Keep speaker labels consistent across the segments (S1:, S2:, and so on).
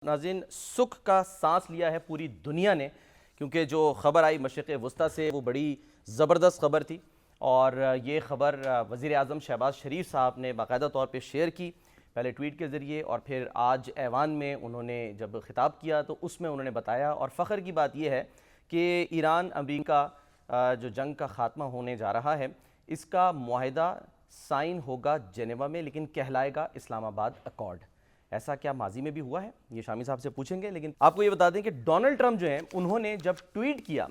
S1: ناظرین سکھ کا سانس لیا ہے پوری دنیا نے، کیونکہ جو خبر آئی مشرق وسطیٰ سے وہ بڑی زبردست خبر تھی، اور یہ خبر وزیر اعظم شہباز شریف صاحب نے باقاعدہ طور پہ شیئر کی، پہلے ٹویٹ کے ذریعے اور پھر آج ایوان میں انہوں نے جب خطاب کیا تو اس میں انہوں نے بتایا، اور فخر کی بات یہ ہے کہ ایران امریکہ جو جنگ کا خاتمہ ہونے جا رہا ہے، اس کا معاہدہ سائن ہوگا جنیوا میں، لیکن کہلائے گا اسلام آباد ایکارڈ۔ ایسا کیا ماضی میں بھی ہوا ہے؟ یہ شامی صاحب سے پوچھیں گے، لیکن آپ کو یہ بتا دیں کہ ڈونلڈ ٹرمپ جو ہیں انہوں نے جب ٹویٹ کیا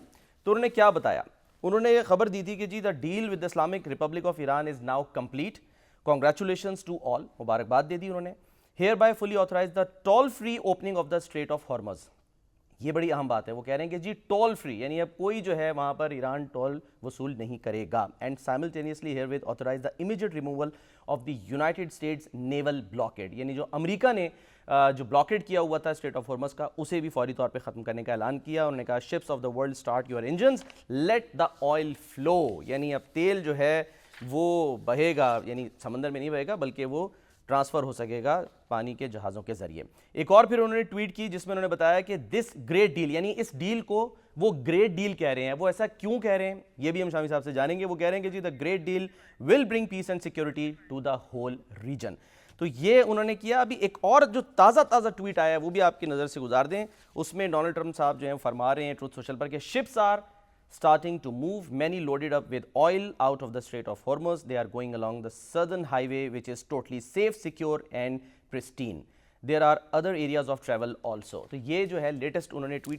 S1: تو انہوں نے کیا بتایا؟ انہوں نے یہ خبر دی تھی کہ جی the deal with Islamic Republic of Iran is now complete, congratulations to all, مبارکباد دے دی انہوں نے۔ Hereby fully authorise the toll free opening of the Strait of Hormuz. یہ بڑی اہم بات ہے، وہ کہہ رہے ہیں کہ جی ٹول فری، یعنی اب کوئی جو ہے وہاں پر ایران ٹول وصول نہیں کرے گا، and simultaneously herewith authorise the immediate removal of the United States naval blockade, یعنی جو امریکہ نے جو بلاکیڈ کیا ہوا تھا اسٹریٹ آف ہارمز کا، اسے بھی فوری طور پہ ختم کرنے کا اعلان کیا۔ انہوں نے کہا ships of the world start your engines let the oil flu, یعنی اب تیل جو ہے وہ بہے گا، یعنی سمندر میں نہیں بہے گا بلکہ وہ ٹرانسفر ہو سکے گا پانی کے جہازوں کے ذریعے۔ ایک اور پھر انہوں نے ٹویٹ کی جس میں انہوں نے بتایا کہ دس گریٹ ڈیل، یعنی اس ڈیل کو وہ گریٹ ڈیل کہہ رہے ہیں۔ وہ ایسا کیوں کہہ رہے ہیں یہ بھی ہم شامی صاحب سے جانیں گے۔ وہ کہہ رہے ہیں کہ جی the great deal will bring peace and security to the whole region. تو یہ انہوں نے کیا۔ ابھی ایک اور جو تازہ ٹویٹ آیا ہے وہ بھی آپ کی نظر سے گزار دیں۔ اس میں ڈونلڈ ٹرمپ صاحب جو ہیں فرما رہے ہیں ٹروتھ سوشل پر کہ ships are starting to move, many loaded up with oil out of the Strait of Hormuz. They are going along the southern highway, which is totally safe, secure and pristine. There are other areas of travel also. تو یہ جو ہے latest انہوں نے tweet